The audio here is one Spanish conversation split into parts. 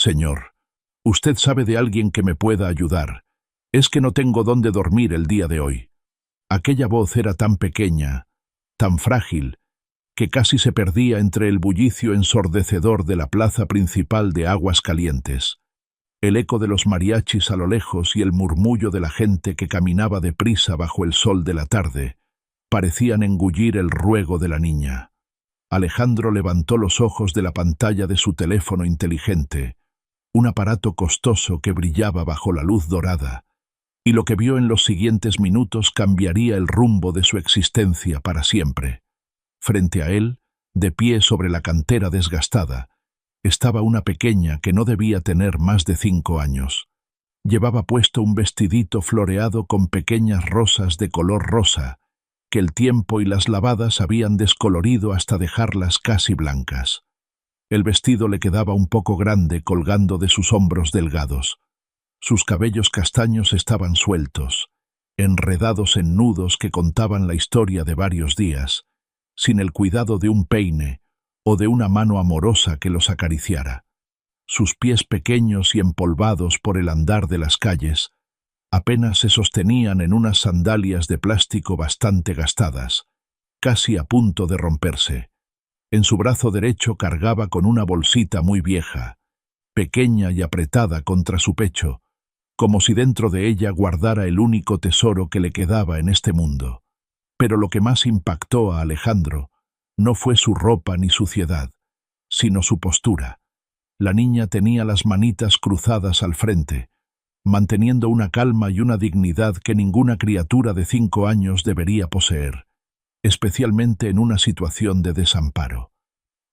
Señor, usted sabe de alguien que me pueda ayudar. Es que no tengo dónde dormir el día de hoy. Aquella voz era tan pequeña, tan frágil, que casi se perdía entre el bullicio ensordecedor de la plaza principal de Aguascalientes. El eco de los mariachis a lo lejos y el murmullo de la gente que caminaba deprisa bajo el sol de la tarde parecían engullir el ruego de la niña. Alejandro levantó los ojos de la pantalla de su teléfono inteligente, un aparato costoso que brillaba bajo la luz dorada, y lo que vio en los siguientes minutos cambiaría el rumbo de su existencia para siempre. Frente a él, de pie sobre la cantera desgastada, estaba una pequeña que no debía tener más de 5 años. Llevaba puesto un vestidito floreado con pequeñas rosas de color rosa, que el tiempo y las lavadas habían descolorido hasta dejarlas casi blancas. El vestido le quedaba un poco grande colgando de sus hombros delgados. Sus cabellos castaños estaban sueltos, enredados en nudos que contaban la historia de varios días, sin el cuidado de un peine o de una mano amorosa que los acariciara. Sus pies pequeños y empolvados por el andar de las calles apenas se sostenían en unas sandalias de plástico bastante gastadas, casi a punto de romperse. En su brazo derecho cargaba con una bolsita muy vieja, pequeña y apretada contra su pecho, como si dentro de ella guardara el único tesoro que le quedaba en este mundo. Pero lo que más impactó a Alejandro no fue su ropa ni suciedad, sino su postura. La niña tenía las manitas cruzadas al frente, manteniendo una calma y una dignidad que ninguna criatura de 5 años debería poseer, especialmente en una situación de desamparo.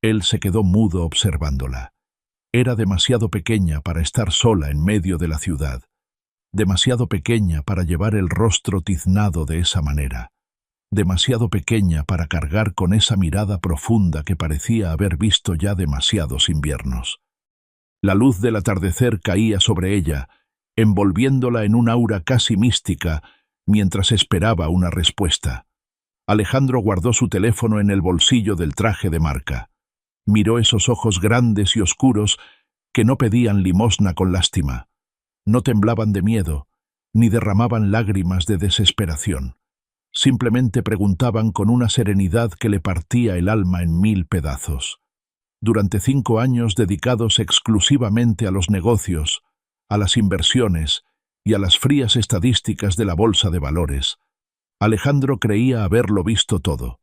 Él se quedó mudo observándola. Era demasiado pequeña para estar sola en medio de la ciudad, demasiado pequeña para llevar el rostro tiznado de esa manera, demasiado pequeña para cargar con esa mirada profunda que parecía haber visto ya demasiados inviernos. La luz del atardecer caía sobre ella, envolviéndola en un aura casi mística mientras esperaba una respuesta. Alejandro guardó su teléfono en el bolsillo del traje de marca. Miró esos ojos grandes y oscuros que no pedían limosna con lástima. No temblaban de miedo, ni derramaban lágrimas de desesperación. Simplemente preguntaban con una serenidad que le partía el alma en 1000 pedazos. Durante 5 años dedicados exclusivamente a los negocios, a las inversiones y a las frías estadísticas de la bolsa de valores, Alejandro creía haberlo visto todo.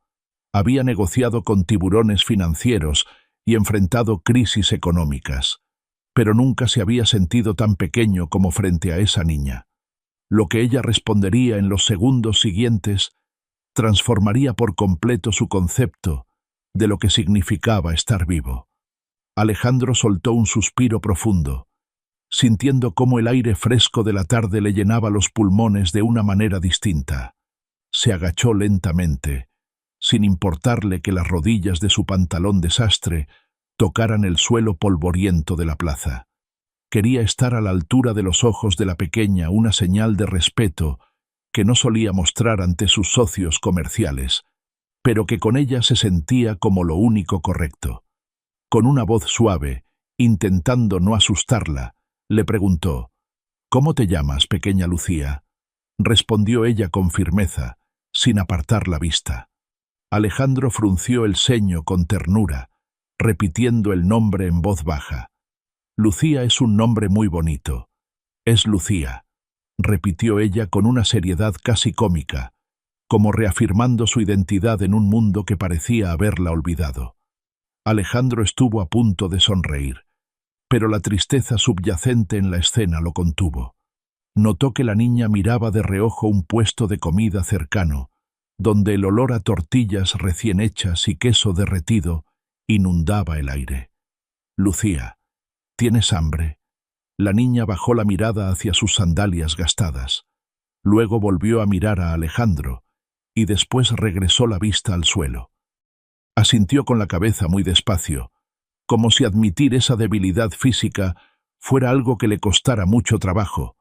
Había negociado con tiburones financieros y enfrentado crisis económicas, pero nunca se había sentido tan pequeño como frente a esa niña. Lo que ella respondería en los segundos siguientes transformaría por completo su concepto de lo que significaba estar vivo. Alejandro soltó un suspiro profundo, sintiendo cómo el aire fresco de la tarde le llenaba los pulmones de una manera distinta. Se agachó lentamente, sin importarle que las rodillas de su pantalón de sastre tocaran el suelo polvoriento de la plaza. Quería estar a la altura de los ojos de la pequeña, una señal de respeto que no solía mostrar ante sus socios comerciales, pero que con ella se sentía como lo único correcto. Con una voz suave, intentando no asustarla, le preguntó: «¿Cómo te llamas, pequeña Lucía?». Respondió ella con firmeza, sin apartar la vista. Alejandro frunció el ceño con ternura, repitiendo el nombre en voz baja. «Lucía es un nombre muy bonito. Es Lucía», repitió ella con una seriedad casi cómica, como reafirmando su identidad en un mundo que parecía haberla olvidado. Alejandro estuvo a punto de sonreír, pero la tristeza subyacente en la escena lo contuvo. Notó que la niña miraba de reojo un puesto de comida cercano, donde el olor a tortillas recién hechas y queso derretido inundaba el aire. «Lucía, ¿tienes hambre?». La niña bajó la mirada hacia sus sandalias gastadas. Luego volvió a mirar a Alejandro y después regresó la vista al suelo. Asintió con la cabeza muy despacio, como si admitir esa debilidad física fuera algo que le costara mucho trabajo,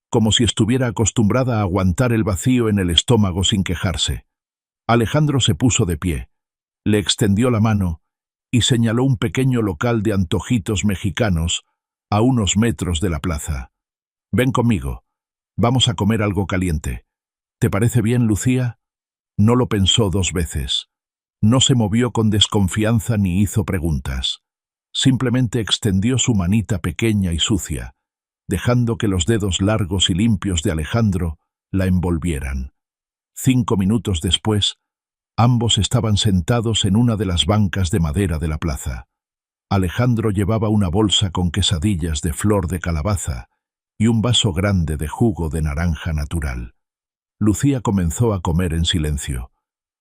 como si estuviera acostumbrada a aguantar el vacío en el estómago sin quejarse. Alejandro se puso de pie, le extendió la mano y señaló un pequeño local de antojitos mexicanos a unos metros de la plaza. «Ven conmigo. Vamos a comer algo caliente. ¿Te parece bien, Lucía?» No lo pensó 2 veces. No se movió con desconfianza ni hizo preguntas. Simplemente extendió su manita pequeña y sucia, dejando que los dedos largos y limpios de Alejandro la envolvieran. 5 minutos después, ambos estaban sentados en una de las bancas de madera de la plaza. Alejandro llevaba una bolsa con quesadillas de flor de calabaza y un vaso grande de jugo de naranja natural. Lucía comenzó a comer en silencio,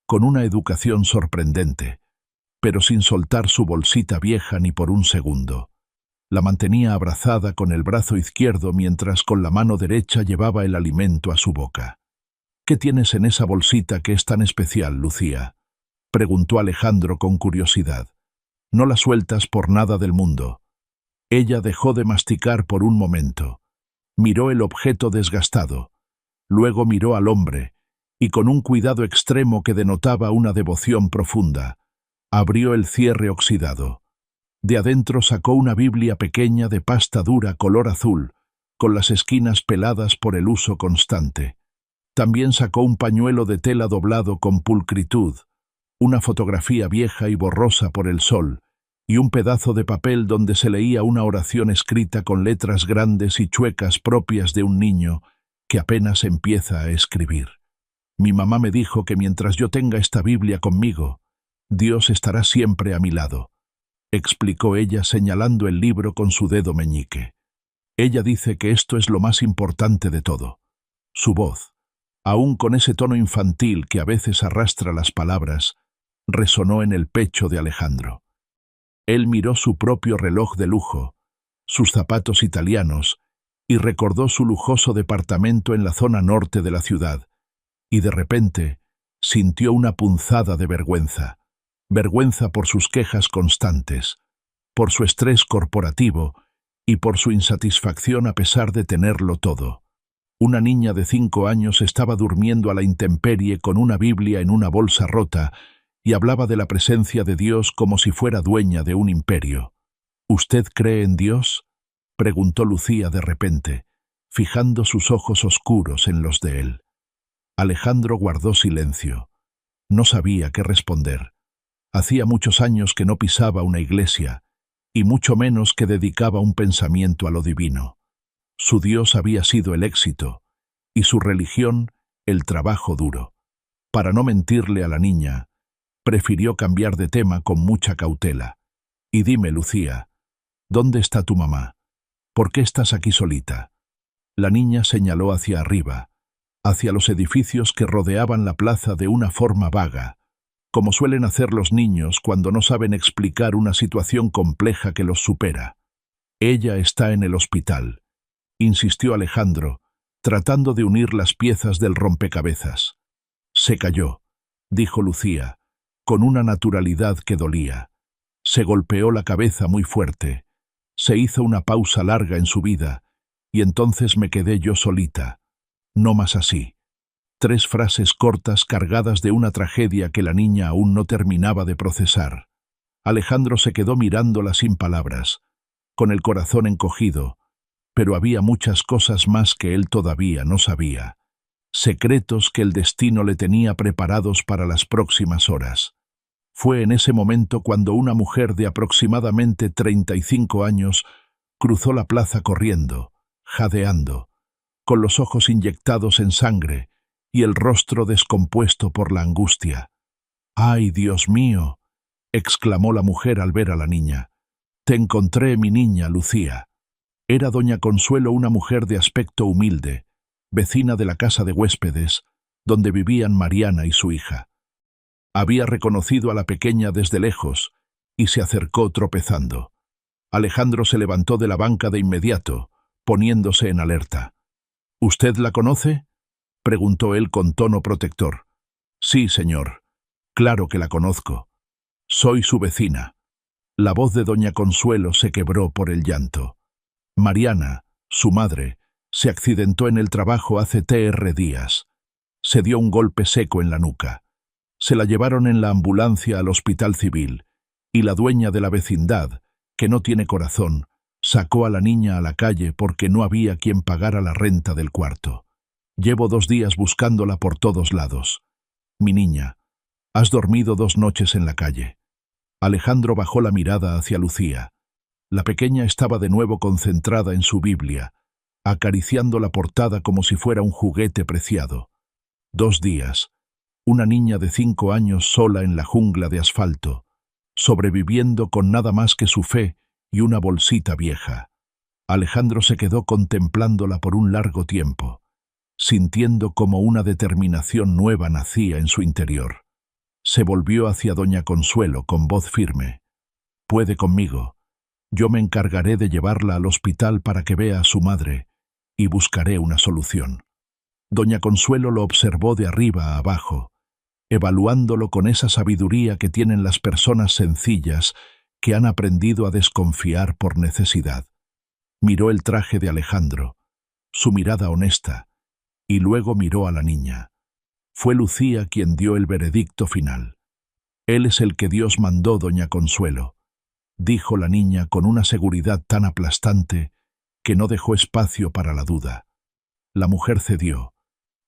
con una educación sorprendente, pero sin soltar su bolsita vieja ni por un segundo. La mantenía abrazada con el brazo izquierdo mientras con la mano derecha llevaba el alimento a su boca. «¿Qué tienes en esa bolsita que es tan especial, Lucía?», preguntó Alejandro con curiosidad. «No la sueltas por nada del mundo». Ella dejó de masticar por un momento. Miró el objeto desgastado. Luego miró al hombre, y con un cuidado extremo que denotaba una devoción profunda, abrió el cierre oxidado. De adentro sacó una Biblia pequeña de pasta dura color azul, con las esquinas peladas por el uso constante. También sacó un pañuelo de tela doblado con pulcritud, una fotografía vieja y borrosa por el sol, y un pedazo de papel donde se leía una oración escrita con letras grandes y chuecas propias de un niño que apenas empieza a escribir. «Mi mamá me dijo que mientras yo tenga esta Biblia conmigo, Dios estará siempre a mi lado», explicó ella señalando el libro con su dedo meñique. «Ella dice que esto es lo más importante de todo». Su voz, aún con ese tono infantil que a veces arrastra las palabras, resonó en el pecho de Alejandro. Él miró su propio reloj de lujo, sus zapatos italianos, y recordó su lujoso departamento en la zona norte de la ciudad, y de repente sintió una punzada de vergüenza. Vergüenza por sus quejas constantes, por su estrés corporativo y por su insatisfacción a pesar de tenerlo todo. Una niña de 5 años estaba durmiendo a la intemperie con una Biblia en una bolsa rota y hablaba de la presencia de Dios como si fuera dueña de un imperio. «¿Usted cree en Dios?», preguntó Lucía de repente, fijando sus ojos oscuros en los de él. Alejandro guardó silencio. No sabía qué responder. Hacía muchos años que no pisaba una iglesia, y mucho menos que dedicaba un pensamiento a lo divino. Su Dios había sido el éxito, y su religión el trabajo duro. Para no mentirle a la niña, prefirió cambiar de tema con mucha cautela. «Y dime, Lucía, ¿dónde está tu mamá? ¿Por qué estás aquí solita?». La niña señaló hacia arriba, hacia los edificios que rodeaban la plaza de una forma vaga, como suelen hacer los niños cuando no saben explicar una situación compleja que los supera. «Ella está en el hospital», insistió Alejandro, tratando de unir las piezas del rompecabezas. «Se cayó», dijo Lucía, con una naturalidad que dolía. Se golpeó la cabeza muy fuerte. Se hizo una pausa larga en su vida, y entonces me quedé yo solita. No más así. 3 frases cortas cargadas de una tragedia que la niña aún no terminaba de procesar. Alejandro se quedó mirándola sin palabras, con el corazón encogido, pero había muchas cosas más que él todavía no sabía. Secretos que el destino le tenía preparados para las próximas horas. Fue en ese momento cuando una mujer de aproximadamente 35 años cruzó la plaza corriendo, jadeando, con los ojos inyectados en sangre y el rostro descompuesto por la angustia. «¡Ay, Dios mío!», exclamó la mujer al ver a la niña. «Te encontré, mi niña, Lucía». Era doña Consuelo, una mujer de aspecto humilde, vecina de la casa de huéspedes, donde vivían Mariana y su hija. Había reconocido a la pequeña desde lejos y se acercó tropezando. Alejandro se levantó de la banca de inmediato, poniéndose en alerta. «¿Usted la conoce?», preguntó él con tono protector. «Sí, señor. Claro que la conozco. Soy su vecina». La voz de doña Consuelo se quebró por el llanto. Mariana, su madre, se accidentó en el trabajo hace 3 días. Se dio un golpe seco en la nuca. Se la llevaron en la ambulancia al hospital civil, y la dueña de la vecindad, que no tiene corazón, Sacó a la niña a la calle porque no había quien pagara la renta del cuarto. Llevo 2 días buscándola por todos lados. Mi niña, has dormido 2 noches en la calle. Alejandro bajó la mirada hacia Lucía. La pequeña estaba de nuevo concentrada en su Biblia, acariciando la portada como si fuera un juguete preciado. 2 días. Una niña de 5 años sola en la jungla de asfalto, sobreviviendo con nada más que su fe y una bolsita vieja. Alejandro se quedó contemplándola por un largo tiempo, sintiendo como una determinación nueva nacía en su interior. Se volvió hacia doña Consuelo con voz firme. «Puede conmigo. Yo me encargaré de llevarla al hospital para que vea a su madre y buscaré una solución». Doña Consuelo lo observó de arriba a abajo, evaluándolo con esa sabiduría que tienen las personas sencillas que han aprendido a desconfiar por necesidad. Miró el traje de Alejandro, su mirada honesta, y luego miró a la niña. Fue Lucía quien dio el veredicto final. «Él es el que Dios mandó, doña Consuelo», dijo la niña con una seguridad tan aplastante que no dejó espacio para la duda. La mujer cedió.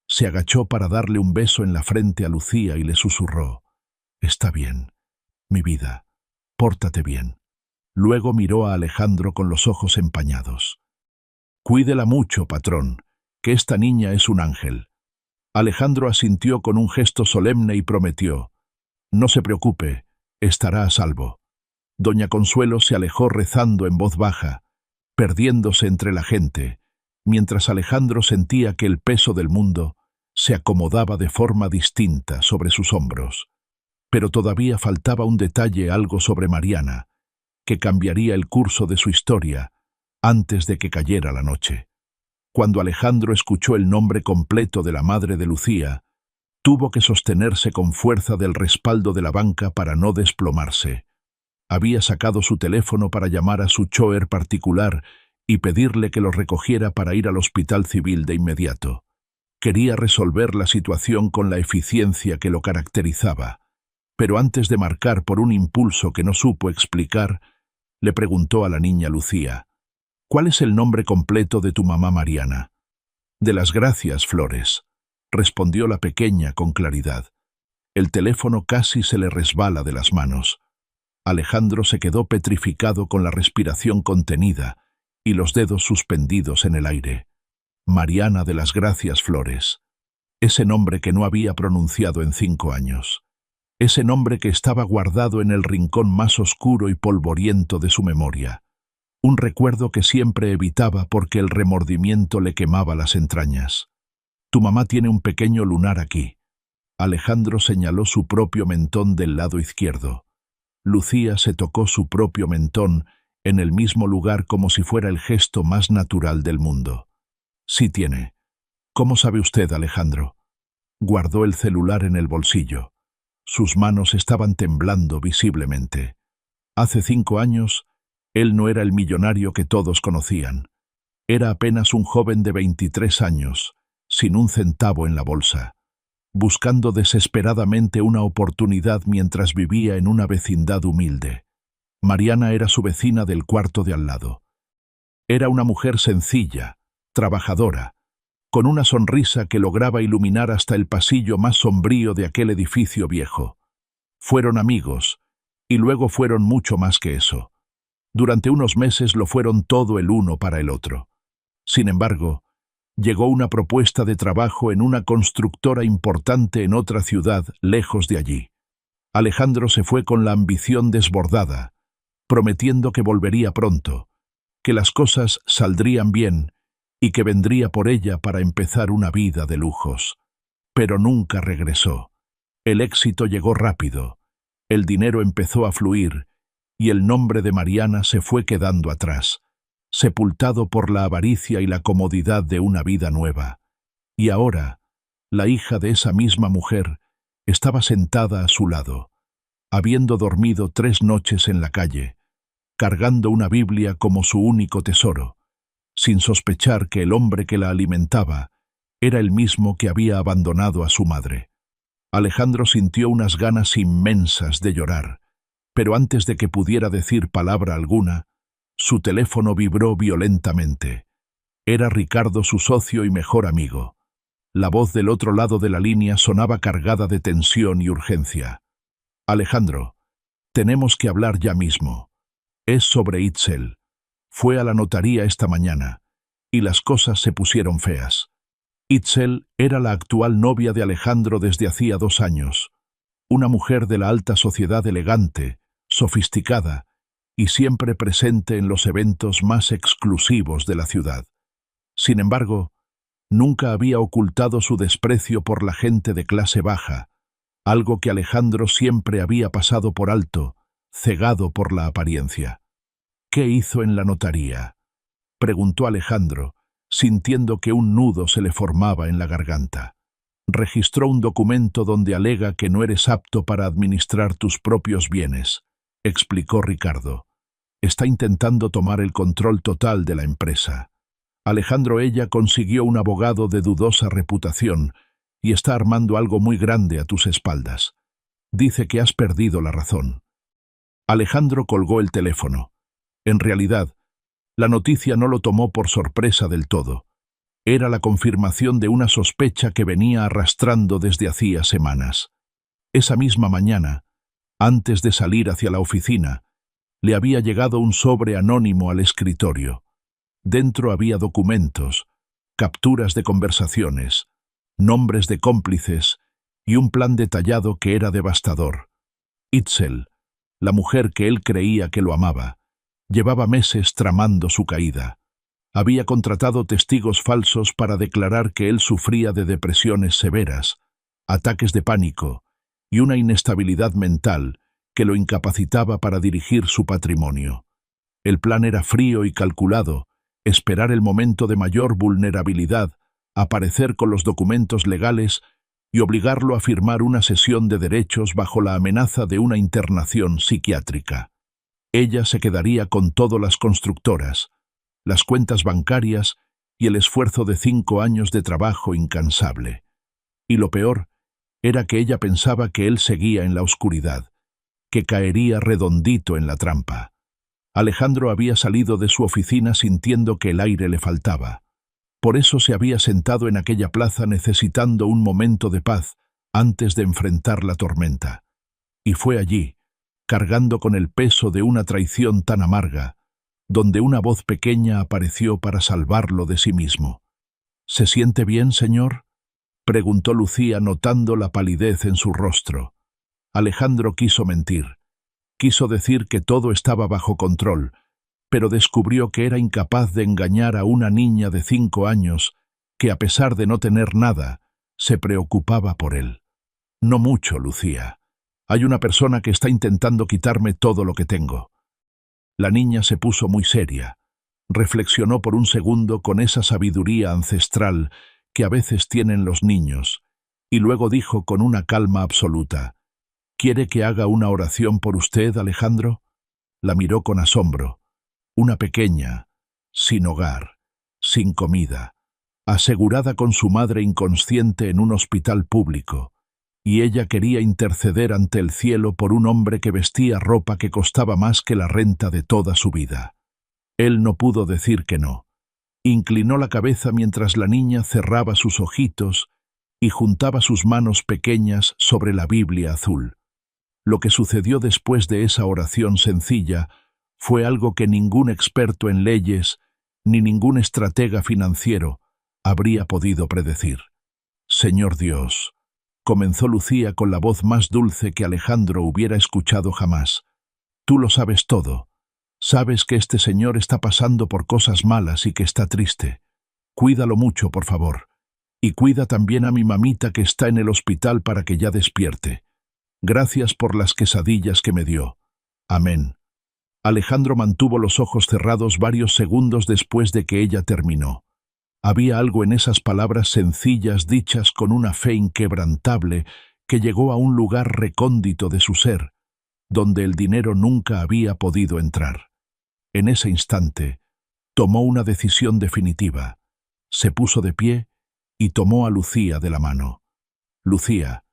Se agachó para darle un beso en la frente a Lucía y le susurró: «Está bien, mi vida, pórtate bien». Luego miró a Alejandro con los ojos empañados. «Cuídela mucho, patrón, que esta niña es un ángel». Alejandro asintió con un gesto solemne y prometió: «No se preocupe, estará a salvo». Doña Consuelo se alejó rezando en voz baja, perdiéndose entre la gente, mientras Alejandro sentía que el peso del mundo se acomodaba de forma distinta sobre sus hombros. Pero todavía faltaba un detalle, algo sobre Mariana, que cambiaría el curso de su historia antes de que cayera la noche. Cuando Alejandro escuchó el nombre completo de la madre de Lucía, tuvo que sostenerse con fuerza del respaldo de la banca para no desplomarse. Había sacado su teléfono para llamar a su chofer particular y pedirle que lo recogiera para ir al hospital civil de inmediato. Quería resolver la situación con la eficiencia que lo caracterizaba, pero antes de marcar por un impulso que no supo explicar, le preguntó a la niña Lucía: «¿Cuál es el nombre completo de tu mamá Mariana?» «De las Gracias, Flores», respondió la pequeña con claridad. El teléfono casi se le resbala de las manos. Alejandro se quedó petrificado con la respiración contenida y los dedos suspendidos en el aire. Mariana de las Gracias, Flores. Ese nombre que no había pronunciado en 5 años. Ese nombre que estaba guardado en el rincón más oscuro y polvoriento de su memoria. Un recuerdo que siempre evitaba porque el remordimiento le quemaba las entrañas. «Tu mamá tiene un pequeño lunar aquí». Alejandro señaló su propio mentón del lado izquierdo. Lucía se tocó su propio mentón en el mismo lugar como si fuera el gesto más natural del mundo. «Sí tiene». «¿Cómo sabe usted, Alejandro?» Guardó el celular en el bolsillo. Sus manos estaban temblando visiblemente. Hace 5 años, él no era el millonario que todos conocían. Era apenas un joven de 23 años, sin un centavo en la bolsa, buscando desesperadamente una oportunidad mientras vivía en una vecindad humilde. Mariana era su vecina del cuarto de al lado. Era una mujer sencilla, trabajadora, con una sonrisa que lograba iluminar hasta el pasillo más sombrío de aquel edificio viejo. Fueron amigos, y luego fueron mucho más que eso. Durante unos meses lo fueron todo el uno para el otro. Sin embargo, llegó una propuesta de trabajo en una constructora importante en otra ciudad lejos de allí. Alejandro se fue con la ambición desbordada, prometiendo que volvería pronto, que las cosas saldrían bien y que vendría por ella para empezar una vida de lujos. Pero nunca regresó. El éxito llegó rápido, el dinero empezó a fluir y el nombre de Mariana se fue quedando atrás, sepultado por la avaricia y la comodidad de una vida nueva. Y ahora, la hija de esa misma mujer estaba sentada a su lado, habiendo dormido 3 noches en la calle, cargando una Biblia como su único tesoro, sin sospechar que el hombre que la alimentaba era el mismo que había abandonado a su madre. Alejandro sintió unas ganas inmensas de llorar, pero antes de que pudiera decir palabra alguna, Su teléfono vibró violentamente. Era Ricardo, su socio y mejor amigo. La voz del otro lado de la línea sonaba cargada de tensión y urgencia. Alejandro, tenemos que hablar ya mismo. Es sobre Itzel. Fue a la notaría esta mañana, y las cosas se pusieron feas. Itzel era la actual novia de Alejandro desde hacía 2 años. Una mujer de la alta sociedad elegante, sofisticada y siempre presente en los eventos más exclusivos de la ciudad. Sin embargo, nunca había ocultado su desprecio por la gente de clase baja, algo que Alejandro siempre había pasado por alto, cegado por la apariencia. ¿Qué hizo en la notaría?, preguntó Alejandro, sintiendo que un nudo se le formaba en la garganta. Registró un documento donde alega que no eres apto para administrar tus propios bienes, explicó Ricardo. Está intentando tomar el control total de la empresa. Alejandro, ella consiguió un abogado de dudosa reputación y está armando algo muy grande a tus espaldas. Dice que has perdido la razón. Alejandro colgó el teléfono. En realidad, la noticia no lo tomó por sorpresa del todo. Era la confirmación de una sospecha que venía arrastrando desde hacía semanas. Esa misma mañana, antes de salir hacia la oficina, le había llegado un sobre anónimo al escritorio. Dentro había documentos, capturas de conversaciones, nombres de cómplices y un plan detallado que era devastador. Itzel, la mujer que él creía que lo amaba, llevaba meses tramando su caída. Había contratado testigos falsos para declarar que él sufría de depresiones severas, ataques de pánico y una inestabilidad mental que lo incapacitaba para dirigir su patrimonio. El plan era frío y calculado: esperar el momento de mayor vulnerabilidad, aparecer con los documentos legales y obligarlo a firmar una cesión de derechos bajo la amenaza de una internación psiquiátrica. Ella se quedaría con todas las constructoras, las cuentas bancarias y el esfuerzo de 5 años de trabajo incansable. Y lo peor era que ella pensaba que él seguía en la oscuridad, que caería redondito en la trampa. Alejandro había salido de su oficina sintiendo que el aire le faltaba. Por eso se había sentado en aquella plaza necesitando un momento de paz antes de enfrentar la tormenta. Y fue allí, cargando con el peso de una traición tan amarga, donde una voz pequeña apareció para salvarlo de sí mismo. ¿Se siente bien, señor?, preguntó Lucía, notando la palidez en su rostro. Alejandro quiso mentir. Quiso decir que todo estaba bajo control, pero descubrió que era incapaz de engañar a una niña de 5 años que, a pesar de no tener nada, se preocupaba por él. No mucho, Lucía. Hay una persona que está intentando quitarme todo lo que tengo. La niña se puso muy seria. Reflexionó por un segundo con esa sabiduría ancestral que a veces tienen los niños, y luego dijo con una calma absoluta: ¿Quiere que haga una oración por usted, Alejandro? La miró con asombro. Una pequeña, sin hogar, sin comida, asegurada con su madre inconsciente en un hospital público, y ella quería interceder ante el cielo por un hombre que vestía ropa que costaba más que la renta de toda su vida. Él no pudo decir que no. Inclinó la cabeza mientras la niña cerraba sus ojitos y juntaba sus manos pequeñas sobre la Biblia azul. Lo que sucedió después de esa oración sencilla fue algo que ningún experto en leyes ni ningún estratega financiero habría podido predecir. «Señor Dios», comenzó Lucía con la voz más dulce que Alejandro hubiera escuchado jamás, «tú lo sabes todo. Sabes que este señor está pasando por cosas malas y que está triste. Cuídalo mucho, por favor. Y cuida también a mi mamita que está en el hospital para que ya despierte. Gracias por las quesadillas que me dio. Amén». Alejandro mantuvo los ojos cerrados varios segundos después de que ella terminó. Había algo en esas palabras sencillas dichas con una fe inquebrantable que llegó a un lugar recóndito de su ser, donde el dinero nunca había podido entrar. En ese instante, tomó una decisión definitiva. Se puso de pie y tomó a Lucía de la mano. «Lucía,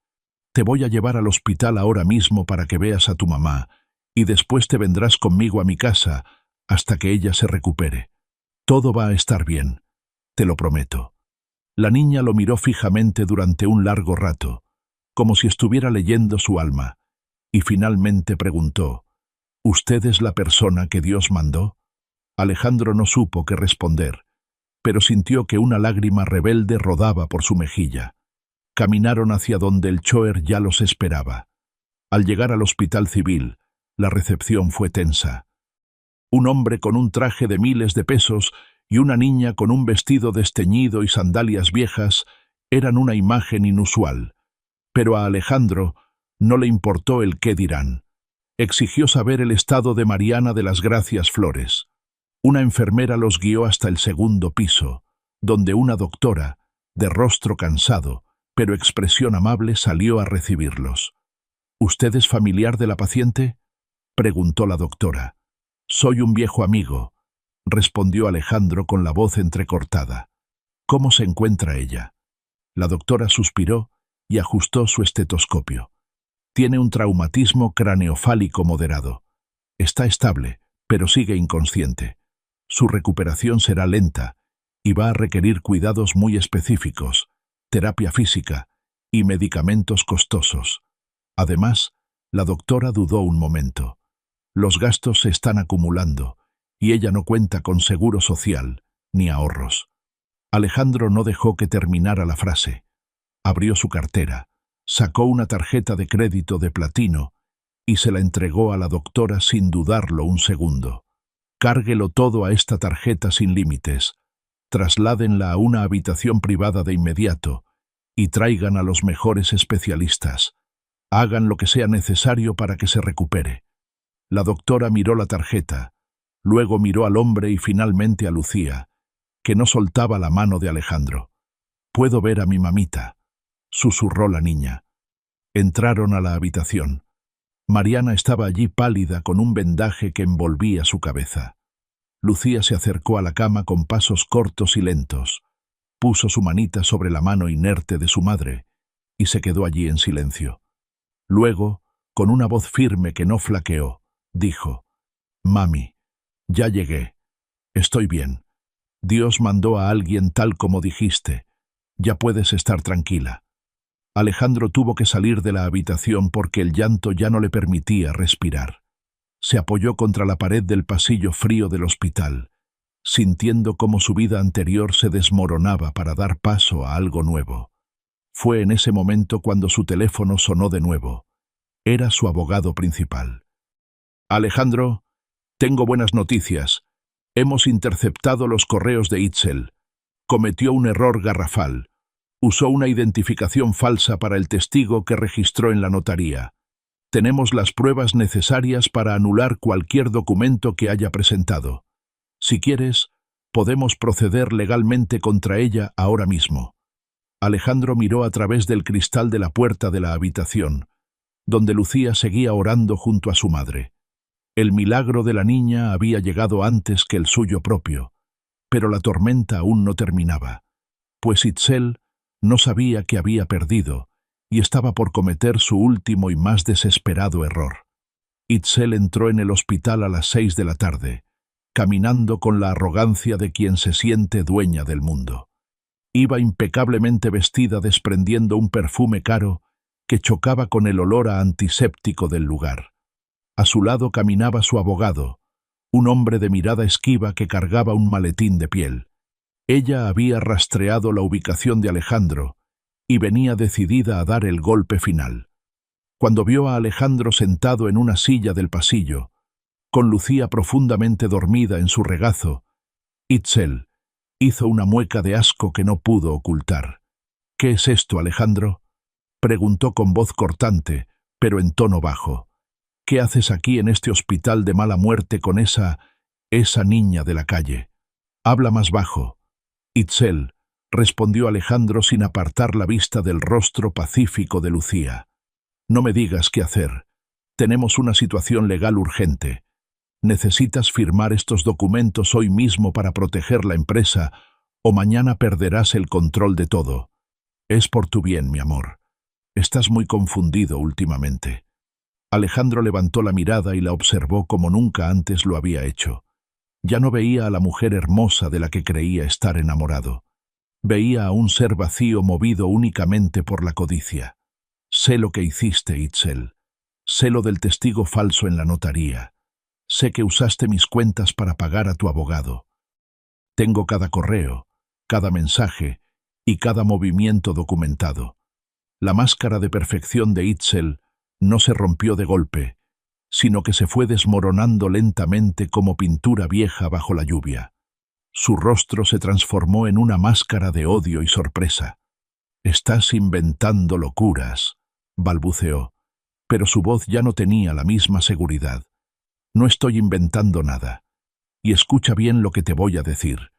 te voy a llevar al hospital ahora mismo para que veas a tu mamá, y después te vendrás conmigo a mi casa, hasta que ella se recupere. Todo va a estar bien, te lo prometo. La niña lo miró fijamente durante un largo rato, como si estuviera leyendo su alma, y finalmente preguntó, ¿usted es la persona que Dios mandó? Alejandro no supo qué responder, pero sintió que una lágrima rebelde rodaba por su mejilla. Caminaron hacia donde el chofer ya los esperaba. Al llegar al hospital civil, la recepción fue tensa. Un hombre con un traje de miles de pesos y una niña con un vestido desteñido y sandalias viejas eran una imagen inusual. Pero a Alejandro no le importó el qué dirán. Exigió saber el estado de Mariana de las Gracias Flores. Una enfermera los guió hasta el segundo piso, donde una doctora, de rostro cansado, pero expresión amable, salió a recibirlos. ¿Usted es familiar de la paciente?, preguntó la doctora. Soy un viejo amigo, respondió Alejandro con la voz entrecortada. ¿Cómo se encuentra ella? La doctora suspiró y ajustó su estetoscopio. Tiene un traumatismo craneofálico moderado. Está estable, pero sigue inconsciente. Su recuperación será lenta y va a requerir cuidados muy específicos, terapia física y medicamentos costosos. Además, la doctora dudó un momento. Los gastos se están acumulando y ella no cuenta con seguro social ni ahorros. Alejandro no dejó que terminara la frase. Abrió su cartera, sacó una tarjeta de crédito de platino y se la entregó a la doctora sin dudarlo un segundo. Cárguelo todo a esta tarjeta sin límites. Trasládenla a una habitación privada de inmediato y traigan a los mejores especialistas. Hagan lo que sea necesario para que se recupere. La doctora miró la tarjeta, luego miró al hombre y finalmente a Lucía, que no soltaba la mano de Alejandro. «Puedo ver a mi mamita», susurró la niña. Entraron a la habitación. Mariana estaba allí pálida con un vendaje que envolvía su cabeza. Lucía se acercó a la cama con pasos cortos y lentos, puso su manita sobre la mano inerte de su madre y se quedó allí en silencio. Luego, con una voz firme que no flaqueó, dijo: «Mami, ya llegué. Estoy bien. Dios mandó a alguien tal como dijiste. Ya puedes estar tranquila». Alejandro tuvo que salir de la habitación porque el llanto ya no le permitía respirar. Se apoyó contra la pared del pasillo frío del hospital, sintiendo cómo su vida anterior se desmoronaba para dar paso a algo nuevo. Fue en ese momento cuando su teléfono sonó de nuevo. Era su abogado principal. «Alejandro, tengo buenas noticias. Hemos interceptado los correos de Itzel. Cometió un error garrafal. Usó una identificación falsa para el testigo que registró en la notaría. Tenemos las pruebas necesarias para anular cualquier documento que haya presentado. Si quieres, podemos proceder legalmente contra ella ahora mismo». Alejandro miró a través del cristal de la puerta de la habitación, donde Lucía seguía orando junto a su madre. El milagro de la niña había llegado antes que el suyo propio, pero la tormenta aún no terminaba, pues Itzel no sabía que había perdido y estaba por cometer su último y más desesperado error. Itzel entró en el hospital a las 6 de la tarde, caminando con la arrogancia de quien se siente dueña del mundo. Iba impecablemente vestida desprendiendo un perfume caro que chocaba con el olor a antiséptico del lugar. A su lado caminaba su abogado, un hombre de mirada esquiva que cargaba un maletín de piel. Ella había rastreado la ubicación de Alejandro y venía decidida a dar el golpe final. Cuando vio a Alejandro sentado en una silla del pasillo, con Lucía profundamente dormida en su regazo, Itzel hizo una mueca de asco que no pudo ocultar. «¿Qué es esto, Alejandro?», preguntó con voz cortante, pero en tono bajo. «¿Qué haces aquí en este hospital de mala muerte con esa niña de la calle? Habla más bajo». «Itzel», respondió Alejandro sin apartar la vista del rostro pacífico de Lucía. «No me digas qué hacer. Tenemos una situación legal urgente. Necesitas firmar estos documentos hoy mismo para proteger la empresa o mañana perderás el control de todo. Es por tu bien, mi amor. Estás muy confundido últimamente». Alejandro levantó la mirada y la observó como nunca antes lo había hecho. Ya no veía a la mujer hermosa de la que creía estar enamorado. Veía a un ser vacío movido únicamente por la codicia. Sé lo que hiciste, Itzel. Sé lo del testigo falso en la notaría. Sé que usaste mis cuentas para pagar a tu abogado. Tengo cada correo, cada mensaje y cada movimiento documentado. La máscara de perfección de Itzel no se rompió de golpe, sino que se fue desmoronando lentamente como pintura vieja bajo la lluvia. Su rostro se transformó en una máscara de odio y sorpresa. «Estás inventando locuras», balbuceó, pero su voz ya no tenía la misma seguridad. «No estoy inventando nada. Y escucha bien lo que te voy a decir.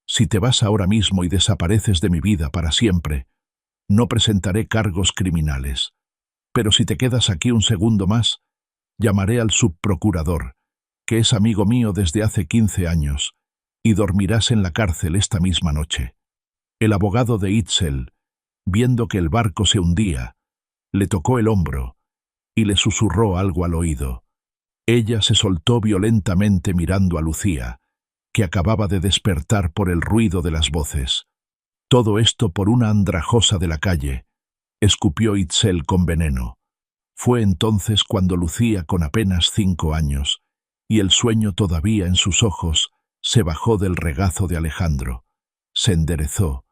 Si te vas ahora mismo y desapareces de mi vida para siempre, no presentaré cargos criminales. Pero si te quedas aquí un segundo más, llamaré al subprocurador, que es amigo mío desde hace 15 años, y dormirás en la cárcel esta misma noche». El abogado de Itzel, viendo que el barco se hundía, le tocó el hombro y le susurró algo al oído. Ella se soltó violentamente mirando a Lucía, que acababa de despertar por el ruido de las voces. «Todo esto por una andrajosa de la calle», escupió Itzel con veneno. Fue entonces cuando Lucía, con apenas 5 años, y el sueño todavía en sus ojos, se bajó del regazo de Alejandro, se enderezó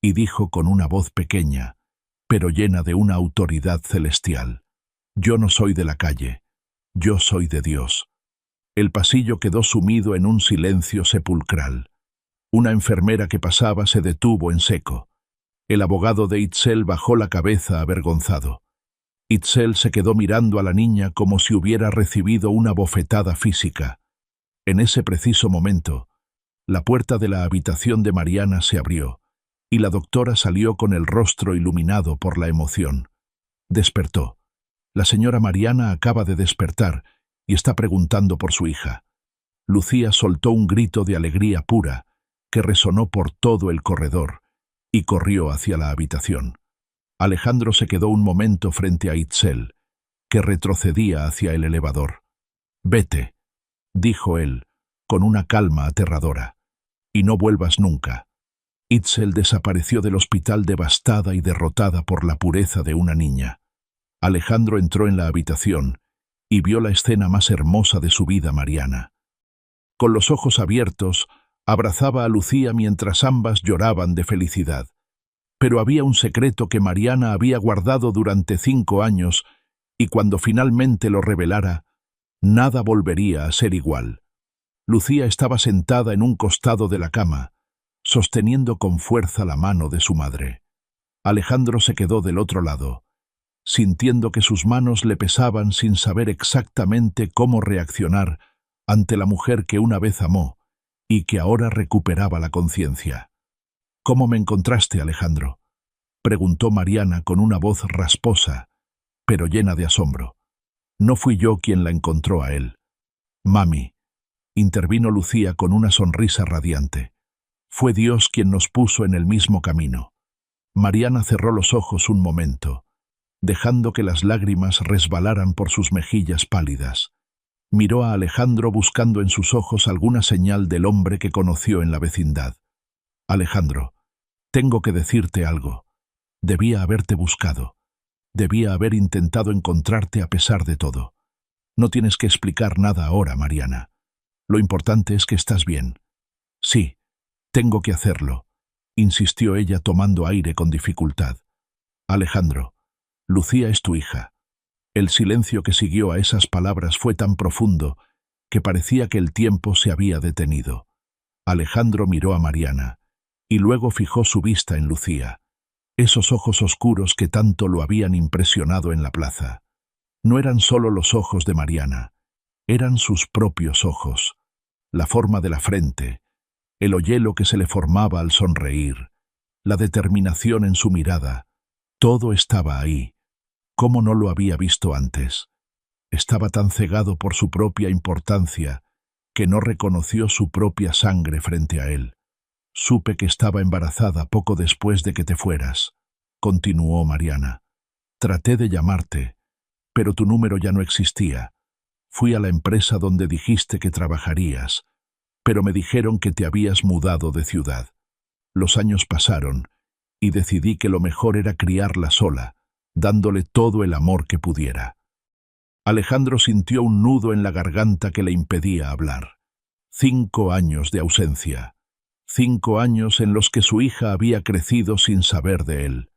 y dijo con una voz pequeña, pero llena de una autoridad celestial: «Yo no soy de la calle, yo soy de Dios». El pasillo quedó sumido en un silencio sepulcral. Una enfermera que pasaba se detuvo en seco. El abogado de Itzel bajó la cabeza avergonzado. Itzel se quedó mirando a la niña como si hubiera recibido una bofetada física. En ese preciso momento, la puerta de la habitación de Mariana se abrió, y la doctora salió con el rostro iluminado por la emoción. Despertó. «La señora Mariana acaba de despertar y está preguntando por su hija». Lucía soltó un grito de alegría pura que resonó por todo el corredor y corrió hacia la habitación. Alejandro se quedó un momento frente a Itzel, que retrocedía hacia el elevador. «Vete», dijo él, con una calma aterradora, «y no vuelvas nunca». Itzel desapareció del hospital devastada y derrotada por la pureza de una niña. Alejandro entró en la habitación y vio la escena más hermosa de su vida, Mariana. Con los ojos abiertos, abrazaba a Lucía mientras ambas lloraban de felicidad. Pero había un secreto que Mariana había guardado durante 5 años, y cuando finalmente lo revelara, nada volvería a ser igual. Lucía estaba sentada en un costado de la cama, sosteniendo con fuerza la mano de su madre. Alejandro se quedó del otro lado, sintiendo que sus manos le pesaban sin saber exactamente cómo reaccionar ante la mujer que una vez amó y que ahora recuperaba la conciencia. «¿Cómo me encontraste, Alejandro?», preguntó Mariana con una voz rasposa, pero llena de asombro. «No fui yo quien la encontró a él». «Mami», intervino Lucía con una sonrisa radiante, «fue Dios quien nos puso en el mismo camino». Mariana cerró los ojos un momento, dejando que las lágrimas resbalaran por sus mejillas pálidas. Miró a Alejandro buscando en sus ojos alguna señal del hombre que conoció en la vecindad. «Alejandro, tengo que decirte algo. Debía haberte buscado. Debía haber intentado encontrarte a pesar de todo. No tienes que explicar nada ahora, Mariana. Lo importante es que estás bien». «Sí, tengo que hacerlo», insistió ella tomando aire con dificultad. «Alejandro, Lucía es tu hija». El silencio que siguió a esas palabras fue tan profundo que parecía que el tiempo se había detenido. Alejandro miró a Mariana y luego fijó su vista en Lucía, esos ojos oscuros que tanto lo habían impresionado en la plaza. No eran solo los ojos de Mariana, eran sus propios ojos, la forma de la frente, el hoyuelo que se le formaba al sonreír, la determinación en su mirada. Todo estaba ahí. ¿Cómo no lo había visto antes? Estaba tan cegado por su propia importancia que no reconoció su propia sangre frente a él. «Supe que estaba embarazada poco después de que te fueras», continuó Mariana. «Traté de llamarte, pero tu número ya no existía. Fui a la empresa donde dijiste que trabajarías. pero me dijeron que te habías mudado de ciudad. Los años pasaron y decidí que lo mejor era criarla sola, dándole todo el amor que pudiera. Alejandro sintió un nudo en la garganta que le impedía hablar. 5 años de ausencia. 5 años en los que su hija había crecido sin saber de él.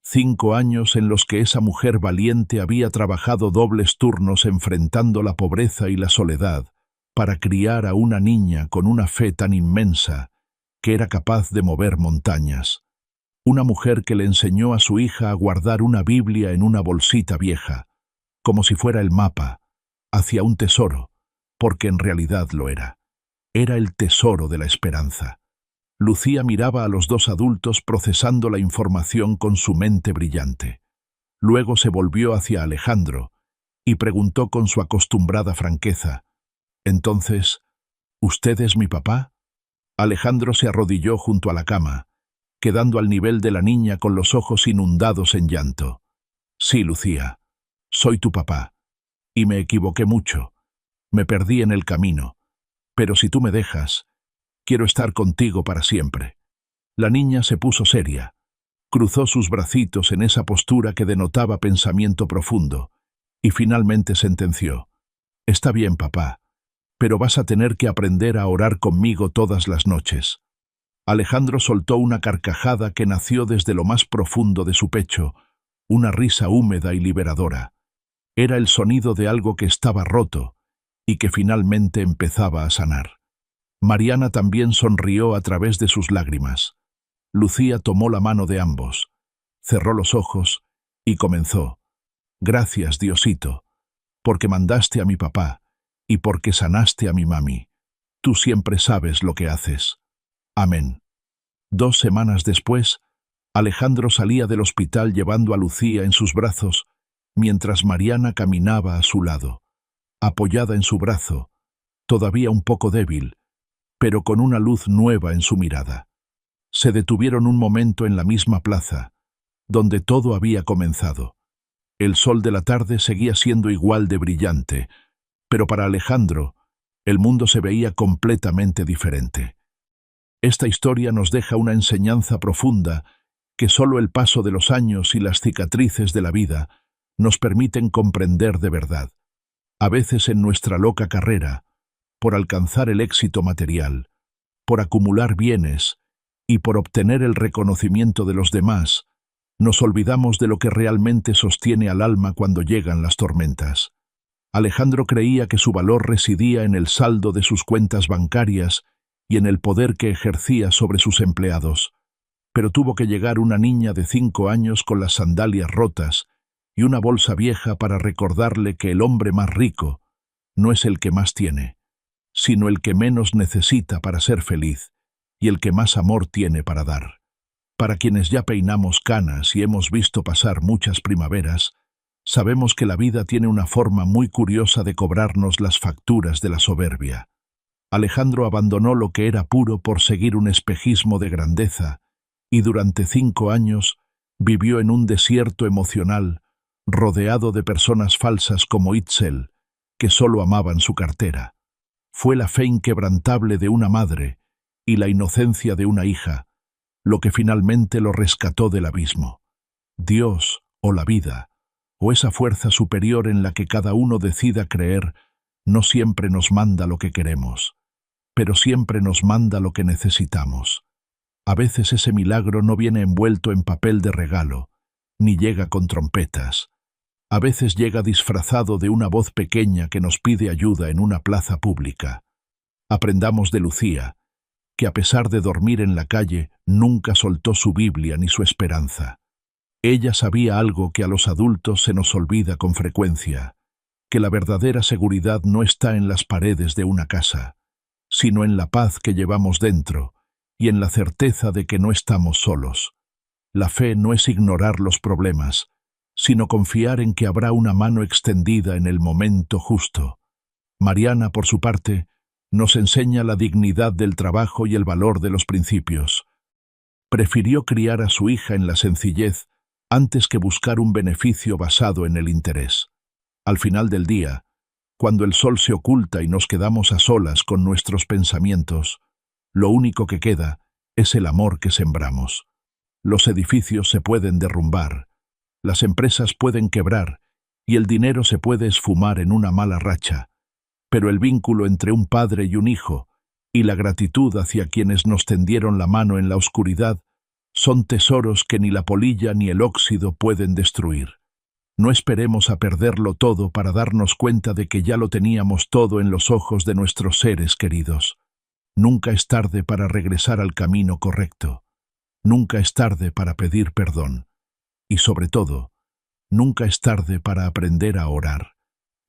5 años en los que esa mujer valiente había trabajado dobles turnos enfrentando la pobreza y la soledad para criar a una niña con una fe tan inmensa que era capaz de mover montañas. Una mujer que le enseñó a su hija a guardar una Biblia en una bolsita vieja, como si fuera el mapa, hacia un tesoro, porque en realidad lo era. Era el tesoro de la esperanza. Lucía miraba a los 2 adultos procesando la información con su mente brillante. Luego se volvió hacia Alejandro y preguntó con su acostumbrada franqueza: «Entonces, ¿usted es mi papá?». Alejandro se arrodilló junto a la cama, quedando al nivel de la niña con los ojos inundados en llanto. «Sí, Lucía, soy tu papá, y me equivoqué mucho. Me perdí en el camino, pero si tú me dejas, quiero estar contigo para siempre». La niña se puso seria, cruzó sus bracitos en esa postura que denotaba pensamiento profundo, y finalmente sentenció: «Está bien, papá, pero vas a tener que aprender a orar conmigo todas las noches». Alejandro soltó una carcajada que nació desde lo más profundo de su pecho, una risa húmeda y liberadora. Era el sonido de algo que estaba roto y que finalmente empezaba a sanar. Mariana también sonrió a través de sus lágrimas. Lucía tomó la mano de ambos, cerró los ojos y comenzó: «Gracias, Diosito, porque mandaste a mi papá y porque sanaste a mi mami. Tú siempre sabes lo que haces. Amén». 2 semanas después, Alejandro salía del hospital llevando a Lucía en sus brazos, mientras Mariana caminaba a su lado, apoyada en su brazo, todavía un poco débil, pero con una luz nueva en su mirada. Se detuvieron un momento en la misma plaza, donde todo había comenzado. El sol de la tarde seguía siendo igual de brillante, pero para Alejandro, el mundo se veía completamente diferente. Esta historia nos deja una enseñanza profunda que solo el paso de los años y las cicatrices de la vida nos permiten comprender de verdad. A veces en nuestra loca carrera, por alcanzar el éxito material, por acumular bienes y por obtener el reconocimiento de los demás, nos olvidamos de lo que realmente sostiene al alma cuando llegan las tormentas. Alejandro creía que su valor residía en el saldo de sus cuentas bancarias y en el poder que ejercía sobre sus empleados, pero tuvo que llegar una niña de 5 años con las sandalias rotas y una bolsa vieja para recordarle que el hombre más rico no es el que más tiene, sino el que menos necesita para ser feliz y el que más amor tiene para dar. Para quienes ya peinamos canas y hemos visto pasar muchas primaveras, sabemos que la vida tiene una forma muy curiosa de cobrarnos las facturas de la soberbia. Alejandro abandonó lo que era puro por seguir un espejismo de grandeza y durante 5 años vivió en un desierto emocional rodeado de personas falsas como Itzel, que solo amaban su cartera. Fue la fe inquebrantable de una madre y la inocencia de una hija lo que finalmente lo rescató del abismo. Dios, o la vida, o esa fuerza superior en la que cada uno decida creer, no siempre nos manda lo que queremos, pero siempre nos manda lo que necesitamos. A veces ese milagro no viene envuelto en papel de regalo, ni llega con trompetas. A veces llega disfrazado de una voz pequeña que nos pide ayuda en una plaza pública. Aprendamos de Lucía, que a pesar de dormir en la calle, nunca soltó su Biblia ni su esperanza. Ella sabía algo que a los adultos se nos olvida con frecuencia, que la verdadera seguridad no está en las paredes de una casa, sino en la paz que llevamos dentro y en la certeza de que no estamos solos. La fe no es ignorar los problemas, sino confiar en que habrá una mano extendida en el momento justo. Mariana, por su parte, nos enseña la dignidad del trabajo y el valor de los principios. Prefirió criar a su hija en la sencillez antes que buscar un beneficio basado en el interés. Al final del día, Cuando el sol se oculta y nos quedamos a solas con nuestros pensamientos, lo único que queda es el amor que sembramos. Los edificios se pueden derrumbar, las empresas pueden quebrar y el dinero se puede esfumar en una mala racha, pero el vínculo entre un padre y un hijo y la gratitud hacia quienes nos tendieron la mano en la oscuridad son tesoros que ni la polilla ni el óxido pueden destruir. No esperemos a perderlo todo para darnos cuenta de que ya lo teníamos todo en los ojos de nuestros seres queridos. Nunca es tarde para regresar al camino correcto. Nunca es tarde para pedir perdón. Y sobre todo, nunca es tarde para aprender a orar.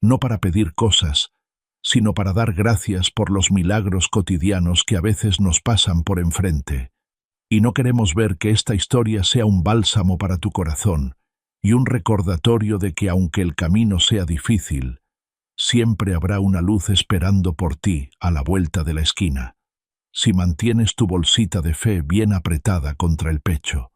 No para pedir cosas, sino para dar gracias por los milagros cotidianos que a veces nos pasan por enfrente. Y no queremos ver que esta historia sea un bálsamo para tu corazón y un recordatorio de que aunque el camino sea difícil, siempre habrá una luz esperando por ti a la vuelta de la esquina, si mantienes tu bolsita de fe bien apretada contra el pecho.